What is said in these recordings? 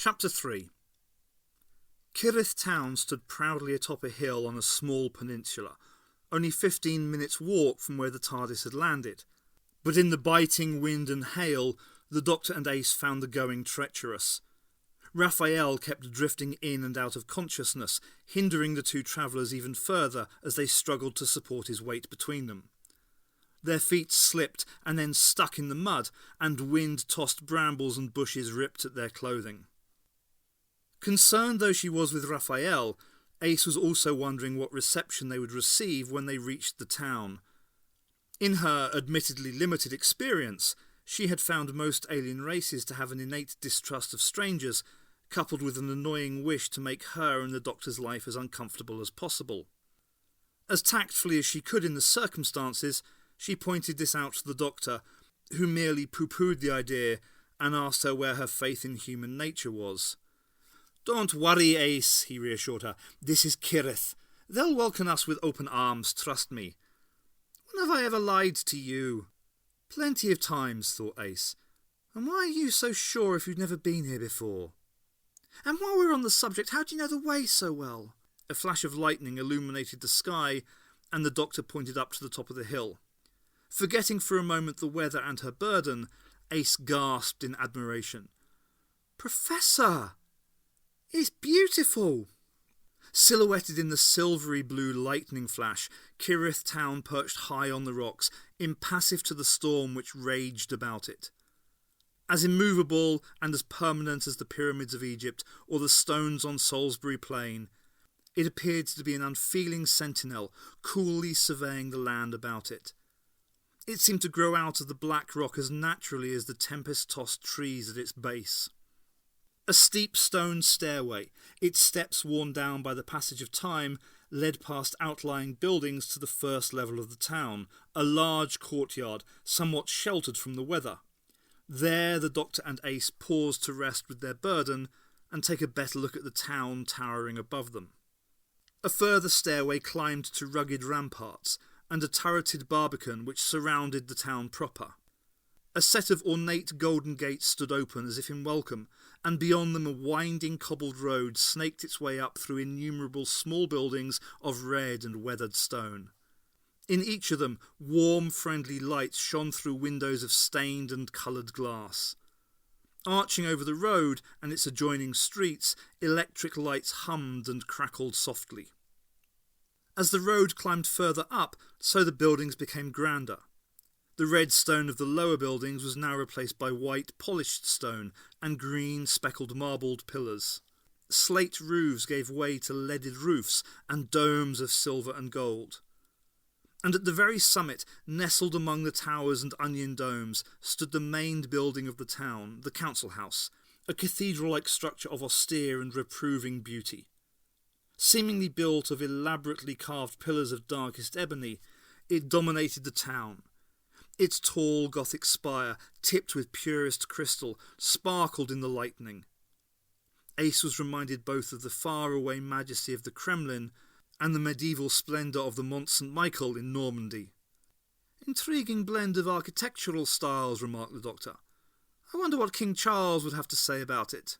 Chapter 3. Kirith Town stood proudly atop a hill on a small peninsula, only 15 minutes' walk from where the TARDIS had landed. But in the biting wind and hail, the Doctor and Ace found the going treacherous. Raphael kept drifting in and out of consciousness, hindering the two travellers even further as they struggled to support his weight between them. Their feet slipped and then stuck in the mud, and wind-tossed brambles and bushes ripped at their clothing. Concerned though she was with Raphael, Ace was also wondering what reception they would receive when they reached the town. In her admittedly limited experience, she had found most alien races to have an innate distrust of strangers, coupled with an annoying wish to make her and the Doctor's life as uncomfortable as possible. As tactfully as she could in the circumstances, she pointed this out to the Doctor, who merely pooh-poohed the idea and asked her where her faith in human nature was. "Don't worry, Ace," he reassured her. "This is Kirith. They'll welcome us with open arms, trust me." "When have I ever lied to you?" "Plenty of times," thought Ace. "And why are you so sure if you've never been here before? And while we're on the subject, how do you know the way so well?" A flash of lightning illuminated the sky, and the Doctor pointed up to the top of the hill. Forgetting for a moment the weather and her burden, Ace gasped in admiration. "Professor! It's beautiful!" Silhouetted in the silvery blue lightning flash, Kirith Town perched high on the rocks, impassive to the storm which raged about it. As immovable and as permanent as the pyramids of Egypt or the stones on Salisbury Plain, it appeared to be an unfeeling sentinel, coolly surveying the land about it. It seemed to grow out of the black rock as naturally as the tempest-tossed trees at its base. A steep stone stairway, its steps worn down by the passage of time, led past outlying buildings to the first level of the town, a large courtyard, somewhat sheltered from the weather. There the Doctor and Ace paused to rest with their burden and take a better look at the town towering above them. A further stairway climbed to rugged ramparts and a turreted barbican which surrounded the town proper. A set of ornate golden gates stood open as if in welcome, and beyond them a winding cobbled road snaked its way up through innumerable small buildings of red and weathered stone. In each of them, warm, friendly lights shone through windows of stained and coloured glass. Arching over the road and its adjoining streets, electric lights hummed and crackled softly. As the road climbed further up, so the buildings became grander. The red stone of the lower buildings was now replaced by white polished stone and green speckled marbled pillars. Slate roofs gave way to leaded roofs and domes of silver and gold. And at the very summit, nestled among the towers and onion domes, stood the main building of the town, the council house, a cathedral-like structure of austere and reproving beauty. Seemingly built of elaborately carved pillars of darkest ebony, it dominated the town. Its tall Gothic spire, tipped with purest crystal, sparkled in the lightning. Ace was reminded both of the far-away majesty of the Kremlin and the medieval splendour of the Mont St. Michael in Normandy. "Intriguing blend of architectural styles," remarked the Doctor. "I wonder what King Charles would have to say about it."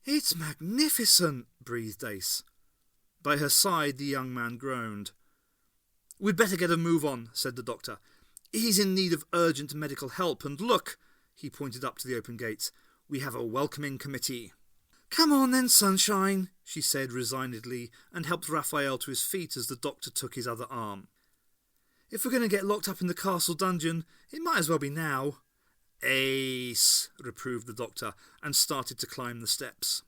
"It's magnificent," breathed Ace. By her side the young man groaned. "We'd better get a move on," said the Doctor. "He's in need of urgent medical help, and look," he pointed up to the open gates, "we have a welcoming committee." "Come on then, sunshine," she said resignedly, and helped Raphael to his feet as the Doctor took his other arm. "If we're going to get locked up in the castle dungeon, it might as well be now." "Ace," reproved the Doctor, and started to climb the steps.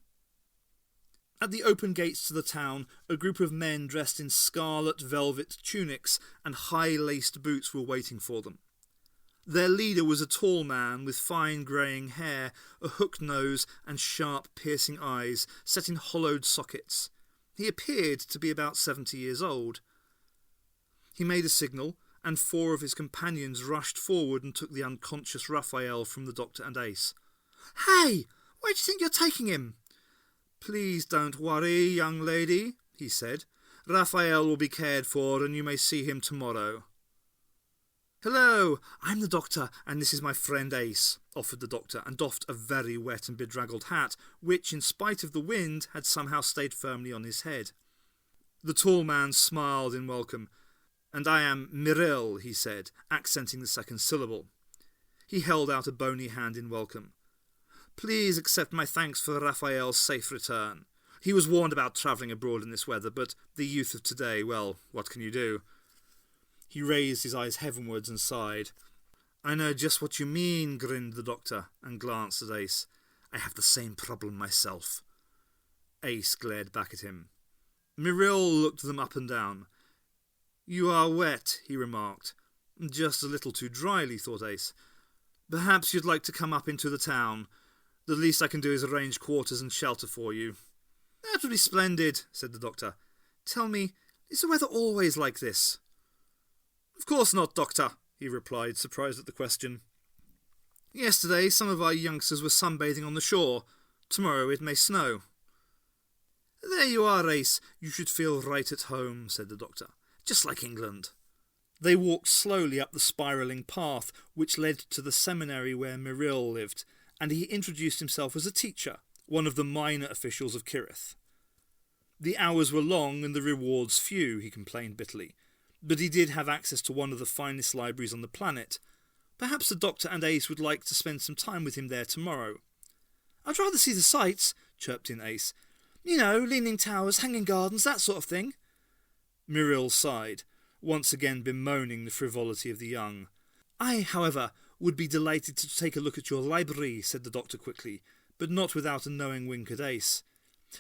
At the open gates to the town, a group of men dressed in scarlet velvet tunics and high-laced boots were waiting for them. Their leader was a tall man with fine greying hair, a hooked nose and sharp, piercing eyes set in hollowed sockets. He appeared to be about 70 years old. He made a signal, and 4 of his companions rushed forward and took the unconscious Raphael from the Doctor and Ace. "Hey! Where do you think you're taking him?" "Please don't worry, young lady," he said. "Raphael will be cared for, and you may see him tomorrow." "Hello, I'm the doctor, and this is my friend Ace," offered the doctor, and doffed a very wet and bedraggled hat, which, in spite of the wind, had somehow stayed firmly on his head. The tall man smiled in welcome. "And I am Miril," he said, accenting the second syllable. He held out a bony hand in welcome. "Please accept my thanks for Raphael's safe return. He was warned about travelling abroad in this weather, but the youth of today, well, what can you do?" He raised his eyes heavenwards and sighed. "I know just what you mean," grinned the doctor, and glanced at Ace. "I have the same problem myself." Ace glared back at him. Miril looked them up and down. "You are wet," he remarked. "Just a little too dryly," thought Ace. "Perhaps you'd like to come up into the town. The least I can do is arrange quarters and shelter for you." "That would be splendid," said the doctor. "Tell me, is the weather always like this?" "Of course not, doctor," he replied, surprised at the question. "Yesterday some of our youngsters were sunbathing on the shore. Tomorrow it may snow." "There you are, Ace. You should feel right at home," said the doctor. "Just like England." They walked slowly up the spiralling path which led to the seminary where Miril lived, and he introduced himself as a teacher, one of the minor officials of Kirith. The hours were long and the rewards few, he complained bitterly, but he did have access to one of the finest libraries on the planet. Perhaps the doctor and Ace would like to spend some time with him there tomorrow. "I'd rather see the sights," chirped in Ace. "You know, leaning towers, hanging gardens, that sort of thing." Miril sighed, once again bemoaning the frivolity of the young. "I, however, would be delighted to take a look at your library," said the doctor quickly, but not without a knowing wink at Ace.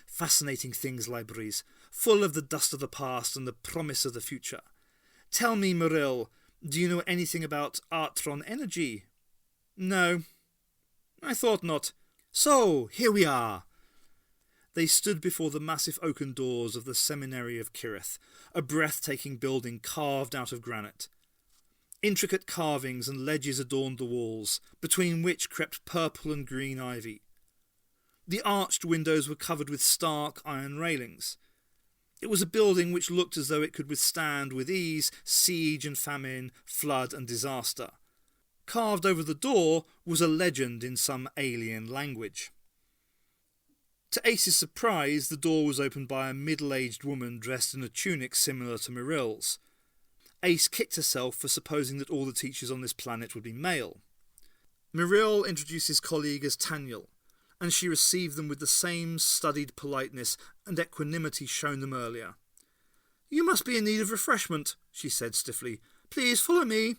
"Fascinating things, libraries, full of the dust of the past and the promise of the future. Tell me, Miril, do you know anything about Artron energy?" "No." "I thought not. So, here we are." They stood before the massive oaken doors of the Seminary of Kirith, a breathtaking building carved out of granite. Intricate carvings and ledges adorned the walls, between which crept purple and green ivy. The arched windows were covered with stark iron railings. It was a building which looked as though it could withstand with ease siege and famine, flood and disaster. Carved over the door was a legend in some alien language. To Ace's surprise, the door was opened by a middle-aged woman dressed in a tunic similar to Miril's. Ace kicked herself for supposing that all the teachers on this planet would be male. Miril introduced his colleague as Tanyel, and she received them with the same studied politeness and equanimity shown them earlier. "You must be in need of refreshment," she said stiffly. "Please follow me."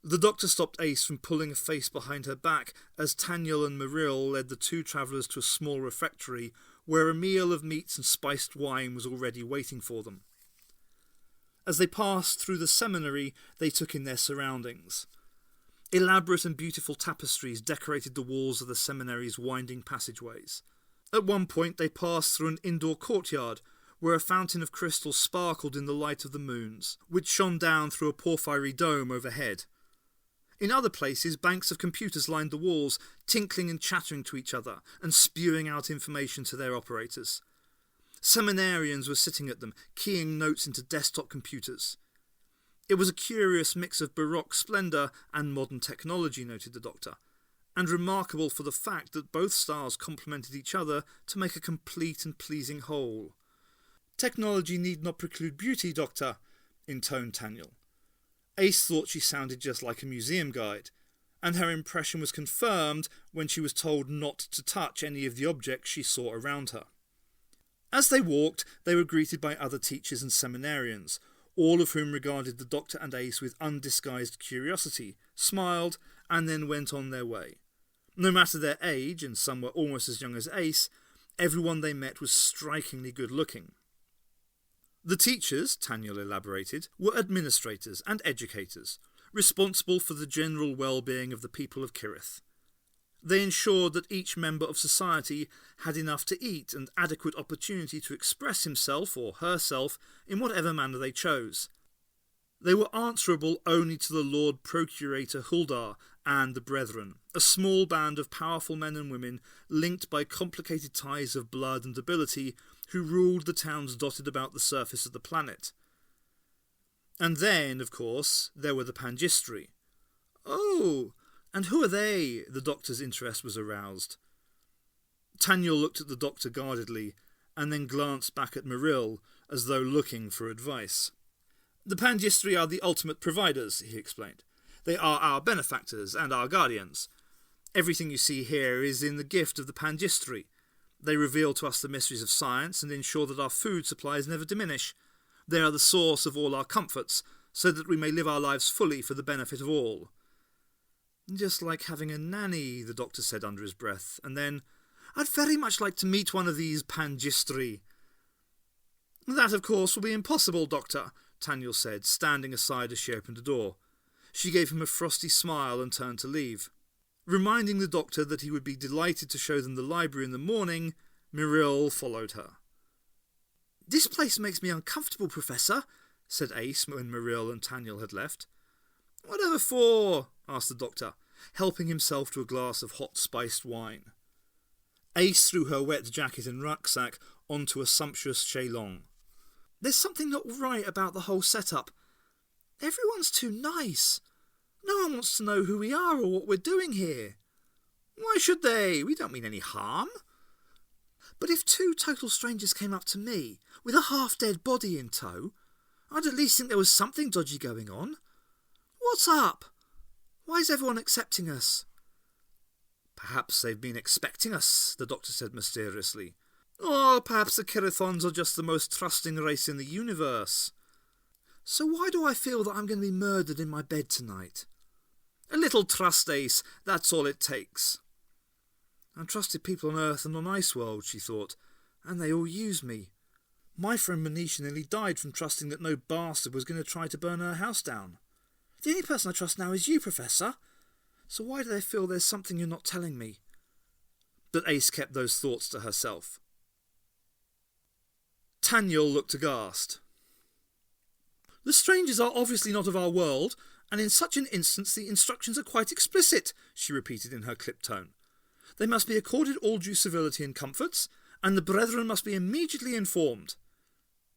The doctor stopped Ace from pulling a face behind her back as Tanyel and Miril led the two travellers to a small refectory where a meal of meats and spiced wine was already waiting for them. As they passed through the seminary, they took in their surroundings. Elaborate and beautiful tapestries decorated the walls of the seminary's winding passageways. At one point they passed through an indoor courtyard where a fountain of crystal sparkled in the light of the moons, which shone down through a porphyry dome overhead. In other places, banks of computers lined the walls, tinkling and chattering to each other, and spewing out information to their operators. Seminarians were sitting at them, keying notes into desktop computers. It was a curious mix of Baroque splendour and modern technology, noted the doctor, and remarkable for the fact that both styles complemented each other to make a complete and pleasing whole. "Technology need not preclude beauty, doctor," intoned Tanyel. Ace thought she sounded just like a museum guide, and her impression was confirmed when she was told not to touch any of the objects she saw around her. As they walked, they were greeted by other teachers and seminarians, all of whom regarded the doctor and Ace with undisguised curiosity, smiled, and then went on their way. No matter their age, and some were almost as young as Ace, everyone they met was strikingly good-looking. The teachers, Tanyel elaborated, were administrators and educators, responsible for the general well-being of the people of Kirith. They ensured that each member of society had enough to eat and adequate opportunity to express himself or herself in whatever manner they chose. They were answerable only to the Lord Procurator Huldar and the Brethren, a small band of powerful men and women linked by complicated ties of blood and ability who ruled the towns dotted about the surface of the planet. And then, of course, there were the Pangistri. Oh, and who are they? The doctor's interest was aroused. Tanyel looked at the doctor guardedly, and then glanced back at Mirill, as though looking for advice. The Pangistri are the ultimate providers, he explained. They are our benefactors and our guardians. Everything you see here is in the gift of the Pangistri. They reveal to us the mysteries of science and ensure that our food supplies never diminish. They are the source of all our comforts, so that we may live our lives fully for the benefit of all. Just like having a nanny, the doctor said under his breath, and then, I'd very much like to meet one of these Pangistri. That, of course, will be impossible, Doctor, Tanyel said, standing aside as she opened a door. She gave him a frosty smile and turned to leave. Reminding the doctor that he would be delighted to show them the library in the morning, Mirill followed her. This place makes me uncomfortable, Professor, said Ace when Mirill and Tanyel had left. Whatever for? Asked the doctor, helping himself to a glass of hot spiced wine. Ace threw her wet jacket and rucksack onto a sumptuous chaise-longue. There's something not right about the whole setup. Everyone's too nice. No one wants to know who we are or what we're doing here. Why should they? We don't mean any harm. But if two total strangers came up to me, with a half-dead body in tow, I'd at least think there was something dodgy going on. What's up? Why is everyone accepting us? Perhaps they've been expecting us, the doctor said mysteriously. Or perhaps the Kirathons are just the most trusting race in the universe. So why do I feel that I'm going to be murdered in my bed tonight? A little trust, Ace, that's all it takes. I've trusted people on Earth and on Iceworld, she thought, and they all use me. My friend Manisha nearly died from trusting that no bastard was going to try to burn her house down. The only person I trust now is you, Professor. So why do they feel there's something you're not telling me? But Ace kept those thoughts to herself. Tanyel looked aghast. The strangers are obviously not of our world, and in such an instance the instructions are quite explicit, she repeated in her clipped tone. They must be accorded all due civility and comforts, and the brethren must be immediately informed.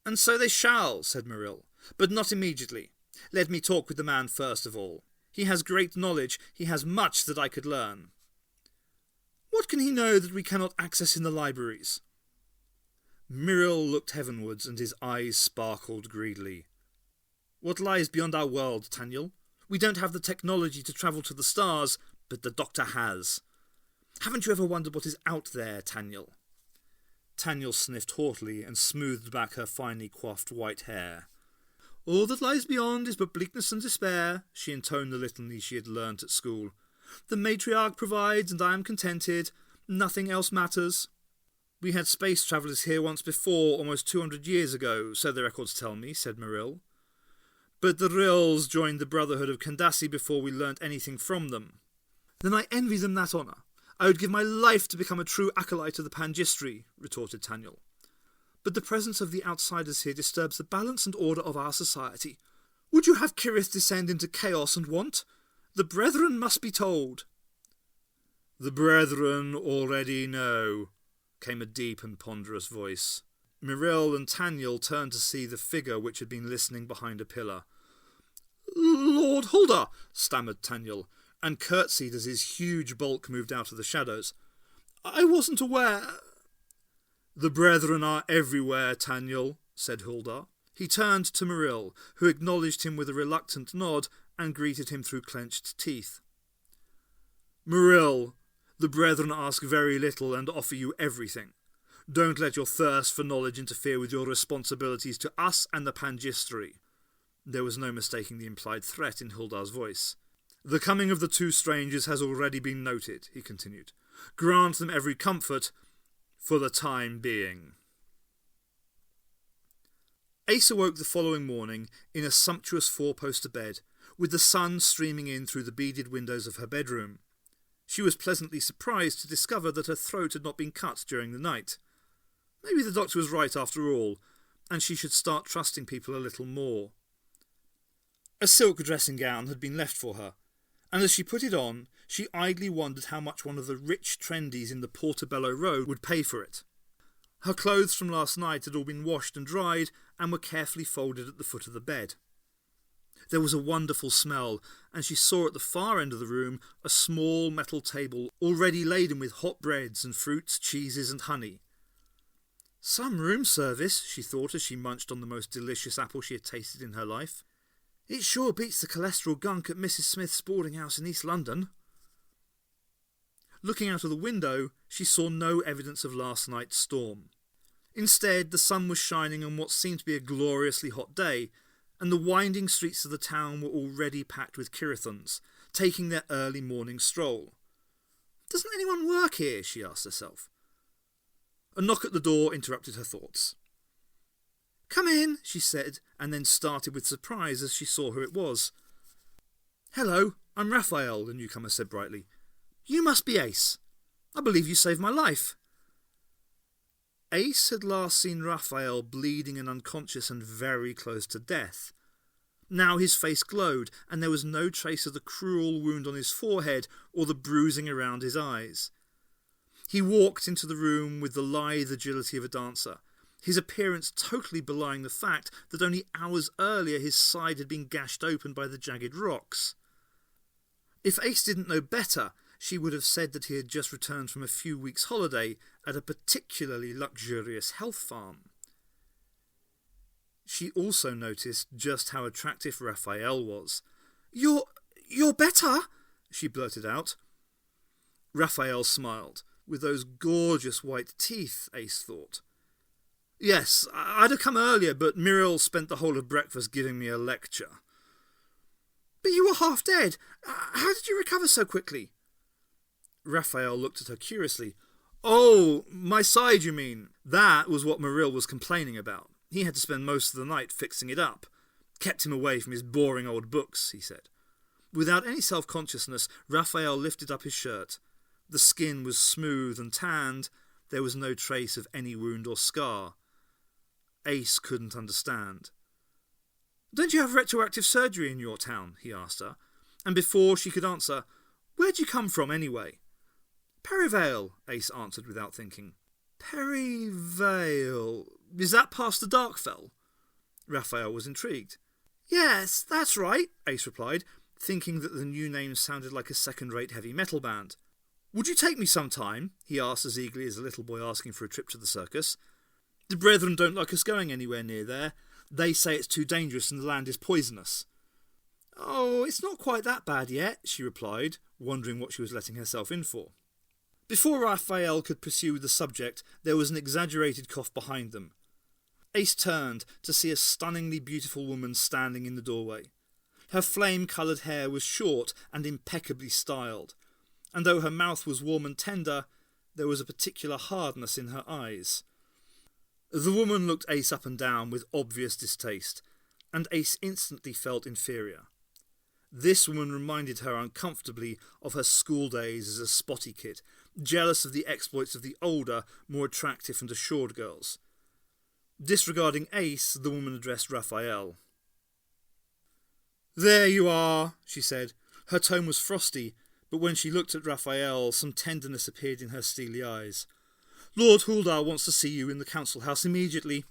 And so they shall, said Mirill, but not immediately. Let me talk with the man first of all. He has great knowledge, he has much that I could learn. What can he know that we cannot access in the libraries? Mirill looked heavenwards, and his eyes sparkled greedily. What lies beyond our world, Tanyel? We don't have the technology to travel to the stars, but the Doctor has. Haven't you ever wondered what is out there, Tanyel? Tanyel sniffed haughtily and smoothed back her finely coiffed white hair. All that lies beyond is but bleakness and despair, she intoned the litany she had learnt at school. The matriarch provides, and I am contented. Nothing else matters. We had space travellers here once before, almost 200 years ago, so the records tell me, said Mirill. But the Rills joined the Brotherhood of Kandasi before we learnt anything from them. Then I envy them that honour. I would give my life to become a true acolyte of the Pangistri, retorted Tanyel. But the presence of the outsiders here disturbs the balance and order of our society. Would you have Kirith descend into chaos and want? The brethren must be told. The brethren already know, came a deep and ponderous voice. Mirill and Tanyel turned to see the figure which had been listening behind a pillar. Lord Hulda, stammered Tanyel, and curtsied as his huge bulk moved out of the shadows. I wasn't aware. The brethren are everywhere, Tanyel, said Hulda. He turned to Mirill, who acknowledged him with a reluctant nod and greeted him through clenched teeth. Mirill, the brethren ask very little and offer you everything. Don't let your thirst for knowledge interfere with your responsibilities to us and the Pangistri. There was no mistaking the implied threat in Hulda's voice. The coming of the two strangers has already been noted, he continued. Grant them every comfort for the time being. Ace awoke the following morning in a sumptuous four-poster bed, with the sun streaming in through the beaded windows of her bedroom. She was pleasantly surprised to discover that her throat had not been cut during the night. Maybe the doctor was right after all, and she should start trusting people a little more. A silk dressing-gown had been left for her, and as she put it on, she idly wondered how much one of the rich trendies in the Portobello Road would pay for it. Her clothes from last night had all been washed and dried, and were carefully folded at the foot of the bed. There was a wonderful smell, and she saw at the far end of the room a small metal table already laden with hot breads and fruits, cheeses and honey. Some room service, she thought as she munched on the most delicious apple she had tasted in her life. It sure beats the cholesterol gunk at Mrs. Smith's boarding house in East London. Looking out of the window, she saw no evidence of last night's storm. Instead, the sun was shining on what seemed to be a gloriously hot day, and the winding streets of the town were already packed with Kirathons, taking their early morning stroll. "Doesn't anyone work here?" she asked herself. A knock at the door interrupted her thoughts. "Come in," she said, and then started with surprise as she saw who it was. "Hello, I'm Raphael," the newcomer said brightly. "You must be Ace. I believe you saved my life." Ace had last seen Raphael bleeding and unconscious and very close to death. Now his face glowed, and there was no trace of the cruel wound on his forehead or the bruising around his eyes. He walked into the room with the lithe agility of a dancer, his appearance totally belying the fact that only hours earlier his side had been gashed open by the jagged rocks. If Ace didn't know better, she would have said that he had just returned from a few weeks' holiday at a particularly luxurious health farm. She also noticed just how attractive Raphael was. You're better?" she blurted out. Raphael smiled. With those gorgeous white teeth, Ace thought. "Yes, I'd have come earlier, but Muriel spent the whole of breakfast giving me a lecture." "But you were half dead. How did you recover so quickly?" Raphael looked at her curiously. "Oh, my side, you mean? That was what Muriel was complaining about. He had to spend most of the night fixing it up. Kept him away from his boring old books," he said. Without any self-consciousness, Raphael lifted up his shirt. The skin was smooth and tanned. There was no trace of any wound or scar. Ace couldn't understand. "Don't you have retroactive surgery in your town?" he asked her. And before she could answer, "Where'd you come from anyway?" "Perivale," Ace answered without thinking. "Perivale. Is that past the Darkfell?" Raphael was intrigued. "Yes, that's right," Ace replied, thinking that the new name sounded like a second-rate heavy metal band. "Would you take me sometime?" he asked as eagerly as a little boy asking for a trip to the circus. "The brethren don't like us going anywhere near there. They say it's too dangerous and the land is poisonous." "Oh, it's not quite that bad yet," she replied, wondering what she was letting herself in for. Before Raphael could pursue the subject, there was an exaggerated cough behind them. Ace turned to see a stunningly beautiful woman standing in the doorway. Her flame-coloured hair was short and impeccably styled, and though her mouth was warm and tender, there was a particular hardness in her eyes. The woman looked Ace up and down with obvious distaste, and Ace instantly felt inferior. This woman reminded her uncomfortably of her school days as a spotty kid, jealous of the exploits of the older, more attractive and assured girls. Disregarding Ace, the woman addressed Raphael. "There you are," she said. Her tone was frosty, but when she looked at Raphael, some tenderness appeared in her steely eyes. "Lord Huldar wants to see you in the council house immediately."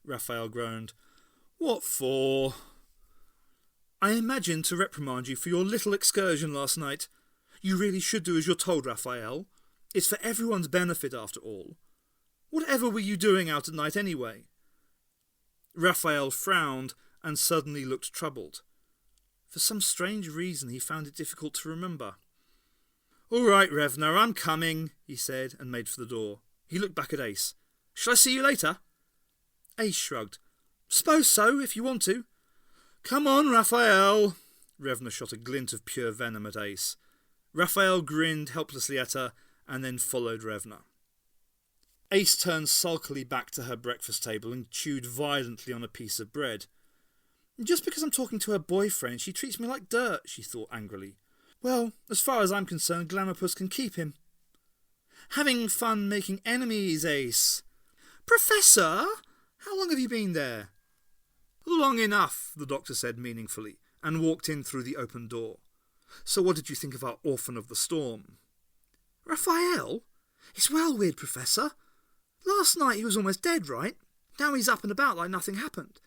Raphael groaned. "What for?" "I imagine to reprimand you for your little excursion last night. You really should do as you're told, Raphael. It's for everyone's benefit, after all. Whatever were you doing out at night anyway?" Raphael frowned and suddenly looked troubled. For some strange reason he found it difficult to remember. "All right, Revna, I'm coming," he said, and made for the door. He looked back at Ace. "Shall I see you later?" Ace shrugged. "Suppose so, if you want to." "Come on, Raphael." Revna shot a glint of pure venom at Ace. Raphael grinned helplessly at her, and then followed Revna. Ace turned sulkily back to her breakfast table and chewed violently on a piece of bread. "Just because I'm talking to her boyfriend, she treats me like dirt," she thought angrily. "Well, as far as I'm concerned, Glamourpuss can keep him." "Having fun making enemies, Ace." "Professor, how long have you been there?" "Long enough," the doctor said meaningfully, and walked in through the open door. "So what did you think of our orphan of the storm?" "Raphael? It's well weird, Professor. Last night he was almost dead, right? Now he's up and about like nothing happened.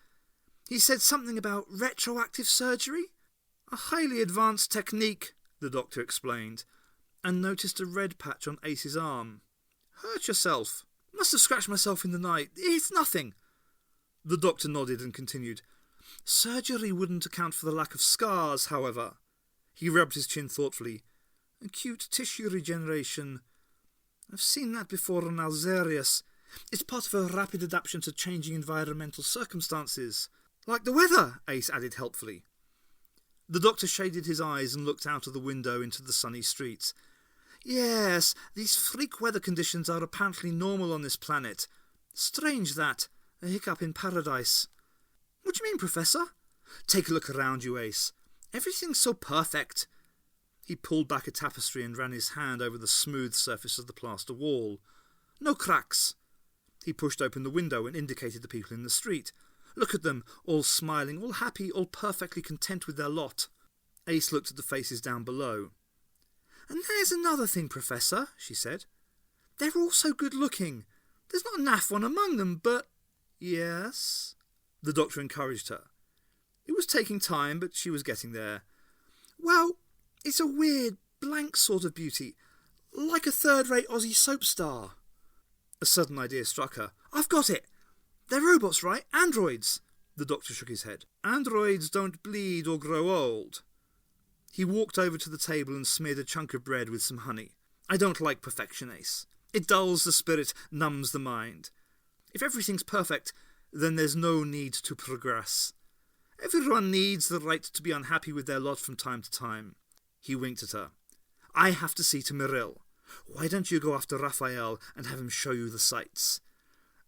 He said something about retroactive surgery? A highly advanced technique, the doctor explained, and noticed a red patch on Ace's arm. Hurt yourself. Must have scratched myself in the night. It's nothing. The doctor nodded and continued. Surgery wouldn't account for the lack of scars, however. He rubbed his chin thoughtfully. Acute tissue regeneration. I've seen that before on Alzarius. It's part of a rapid adaptation to changing environmental circumstances. Like the weather, Ace added helpfully. The doctor shaded his eyes and looked out of the window into the sunny streets. Yes, these freak weather conditions are apparently normal on this planet. Strange that. A hiccup in paradise. What do you mean, Professor? Take a look around you, Ace. Everything's so perfect. He pulled back a tapestry and ran his hand over the smooth surface of the plaster wall. No cracks. He pushed open the window and indicated the people in the street. Look at them, all smiling, all happy, all perfectly content with their lot. Ace looked at the faces down below. And there's another thing, Professor, she said. They're all so good-looking. There's not a naff one among them, but... Yes? The doctor encouraged her. It was taking time, but she was getting there. Well, it's a weird, blank sort of beauty, like a third-rate Aussie soap star. A sudden idea struck her. I've got it! They're robots, right? Androids! The doctor shook his head. Androids don't bleed or grow old. He walked over to the table and smeared a chunk of bread with some honey. I don't like perfection, Ace. It dulls the spirit, numbs the mind. If everything's perfect, then there's no need to progress. Everyone needs the right to be unhappy with their lot from time to time. He winked at her. I have to see to Myril. Why don't you go after Raphael and have him show you the sights?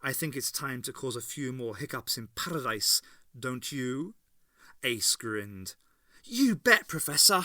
I think it's time to cause a few more hiccups in paradise, don't you? Ace grinned. You bet, Professor.